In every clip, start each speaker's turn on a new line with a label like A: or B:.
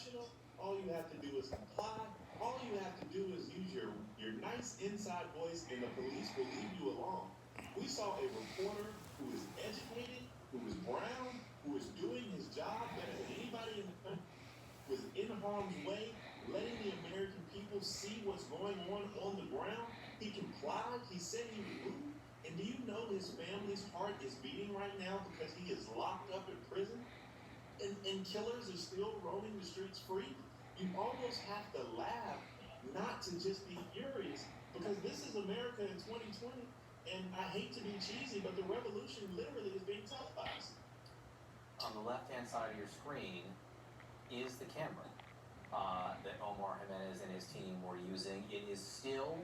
A: professional. All you have to do is comply. All you have to do is use your nice inside voice, and the police will leave you alone. We saw a reporter who is educated, who is brown, who is doing his job better than anybody in the country, was in harm's way, letting the American people see what's going on the ground. He complied. He said he would move. And do you know his family's heart is beating right now because he is locked up in prison? And killers are still roaming the streets free. You almost have to laugh, not to just be furious, because this is America in 2020. And I hate to be cheesy, but the revolution literally is being televised.
B: On the left-hand side of your screen is the camera that Omar Jimenez and his team were using. It is still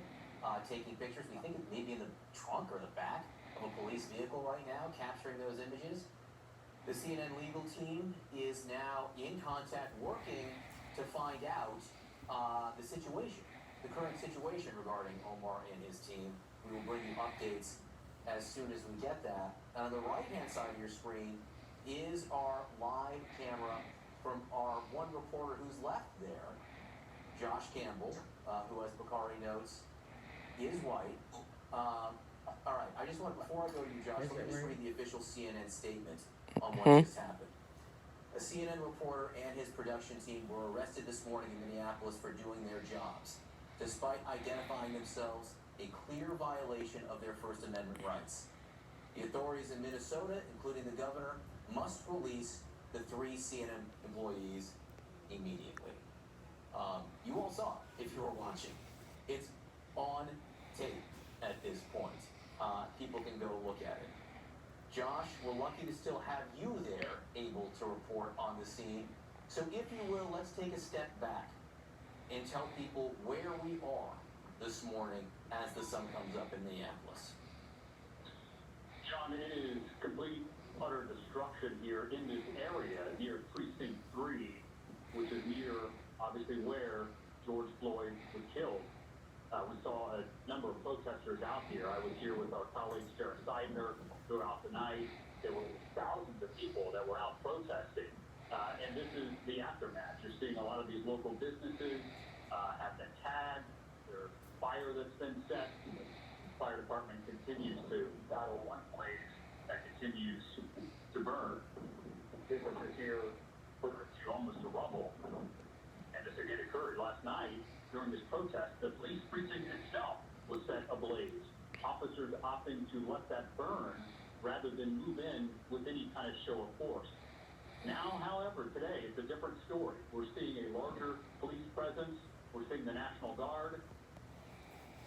B: taking pictures. We think it may be in the trunk or the back of a police vehicle right now, capturing those images. The CNN legal team is now in contact, working to find out the situation, the current situation regarding Omar and his team. We will bring you updates as soon as we get that. And on the right-hand side of your screen is our live camera from our one reporter who's left there, Josh Campbell, who, as Bakari notes, is white. All right, I just want, before I go to you, Josh, let me just read the official CNN statement on what just happened. A CNN reporter and his production team were arrested this morning in Minneapolis for doing their jobs, despite identifying themselves a clear violation of their First Amendment rights. The authorities in Minnesota, including the governor, must release the 3 CNN employees immediately. You all saw it if you were watching. It's on tape at this point. People can go look at it. Josh, we're lucky to still have you there, able to report on the scene. So if you will, let's take a step back and tell people where we are this morning as the sun comes up in Minneapolis.
C: John, it is complete, utter destruction here in this area near Precinct 3, which is near, obviously, where George Floyd was killed. We saw a number of protesters out here. I was here with our colleague, Sarah Seidner, throughout the night. There were thousands of people that were out protesting. And this is the aftermath. You're seeing a lot of these local businesses have been tagged. There's fire that's been set. The fire department continues to battle one blaze that continues to burn. Businesses here burned almost to rubble. And this again occurred last night during this protest. The police precinct itself was set ablaze. Officers opting to let that burn rather than move in with any kind of show of force. Now, however, today it's a different story. We're seeing a larger police presence. We're seeing the National Guard.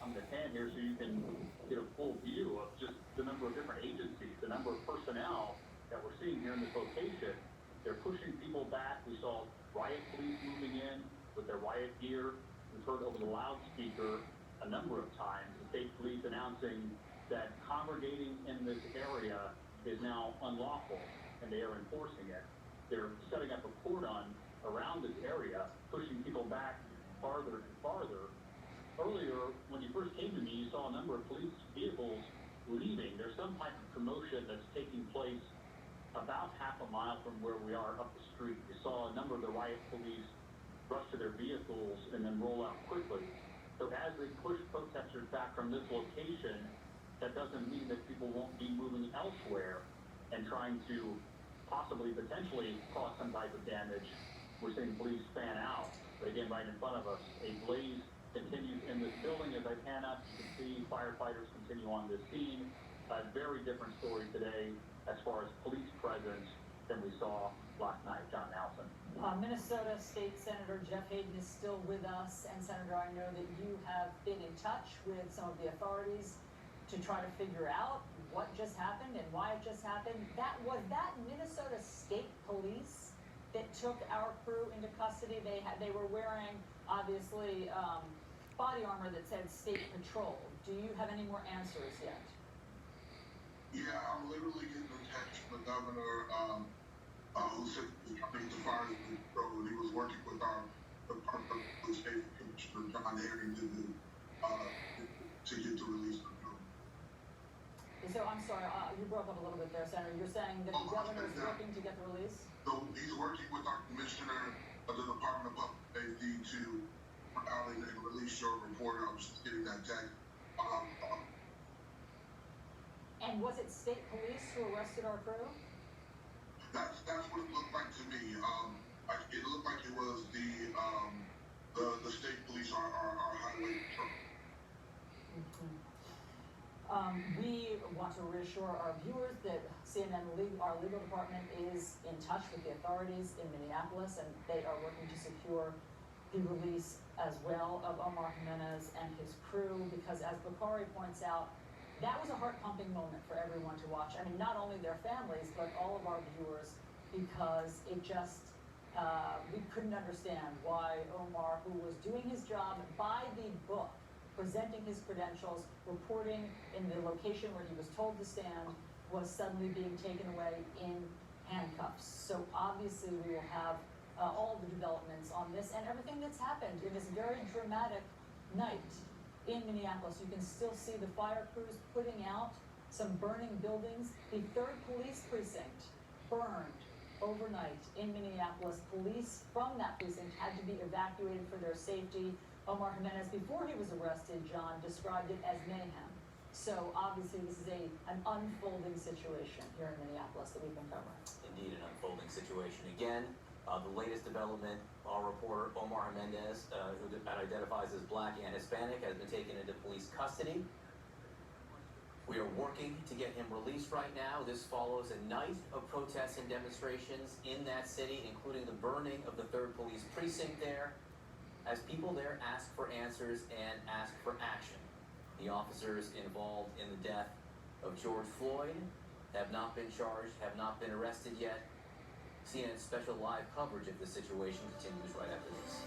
C: I'm going to pan here so you can get a full view of just the number of different agencies, the number of personnel that we're seeing here in this location. They're pushing people back. We saw riot police moving in with their riot gear. We've heard over the loudspeaker a number of times the state police announcing that congregating in this area is now unlawful, and they are enforcing it. They're setting up a cordon around this area, pushing people back farther and farther. Earlier, when you first came to me, you saw a number of police vehicles leaving. There's some type of commotion that's taking place about half a mile from where we are up the street. You saw a number of the riot police rush to their vehicles and then roll out quickly. So as they push protesters back from this location, that doesn't mean that people won't be moving elsewhere and trying to possibly, potentially cause some type of damage. We're seeing police fan out. But again, right in front of us, a blaze continues in this building. As I pan up, you can see firefighters continue on this scene. A very different story today as far as police presence than we saw last night. John Nelson.
D: Minnesota State Senator Jeff Hayden is still with us. And Senator, I know that you have been in touch with some of the authorities to try to figure out what just happened and why it just happened. Was that Minnesota State Police that took our crew into custody? They were wearing, obviously, body armor that said State Patrol. Do you have any more answers yet?
E: Yeah, I'm literally getting in touch with the governor, who said he was coming to fire the patrol, and he was working with our Department of State Commissioner John Harrington to get the release of them.
D: So I'm sorry, you broke up a little bit there, Senator. You're saying that the governor is working to get the release?
E: So he's working with our Commissioner of the Department release your reporter. I was just getting that text.
D: And was it state police who arrested our crew?
E: That's what it looked like to me. It looked like it was the state police, our highway patrol.
D: We want to reassure our viewers that CNN, our legal department, is in touch with the authorities in Minneapolis, and they are working to secure the release as well of Omar Jimenez and his crew, because as Bakari points out, that was a heart-pumping moment for everyone to watch. I mean, not only their families, but all of our viewers, because it just, we couldn't understand why Omar, who was doing his job by the book, presenting his credentials, reporting in the location where he was told to stand, was suddenly being taken away in handcuffs. So obviously we will have all the developments on this and everything that's happened in this very dramatic night in Minneapolis. You can still see the fire crews putting out some burning buildings. The 3rd Police Precinct burned overnight in Minneapolis. Police from that precinct had to be evacuated for their safety. Omar Jimenez, before he was arrested, John, described it as mayhem. So obviously this is an unfolding situation here in Minneapolis that we've been covering.
B: Indeed, an unfolding situation. Again, the latest development, our reporter Omar Jimenez, who identifies as Black and Hispanic, has been taken into police custody. We are working to get him released right now. This follows a night of protests and demonstrations in that city, including the burning of the 3rd Police Precinct there, as people there ask for answers and ask for action. The officers involved in the death of George Floyd have not been charged, have not been arrested yet. CNN's special live coverage of the situation continues right after this.